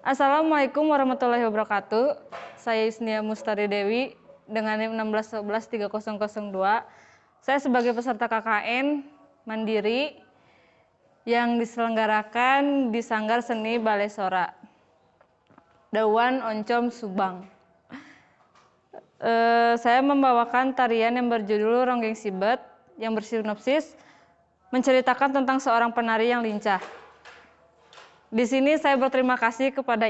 Assalamualaikum warahmatullahi wabarakatuh. Saya Isnia Mustari Dewi dengan NIM 16113002. Saya sebagai peserta KKN Mandiri yang diselenggarakan di Sanggar Seni Balai Sora, Dawan Oncom Subang. Saya membawakan tarian yang berjudul Ronggeng Sibet yang bersinopsis menceritakan tentang seorang penari yang lincah. Di sini saya berterima kasih kepada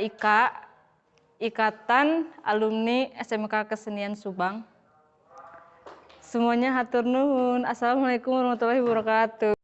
Ikatan Alumni SMK Kesenian Subang. Semuanya hatur nuhun. Assalamualaikum warahmatullahi wabarakatuh.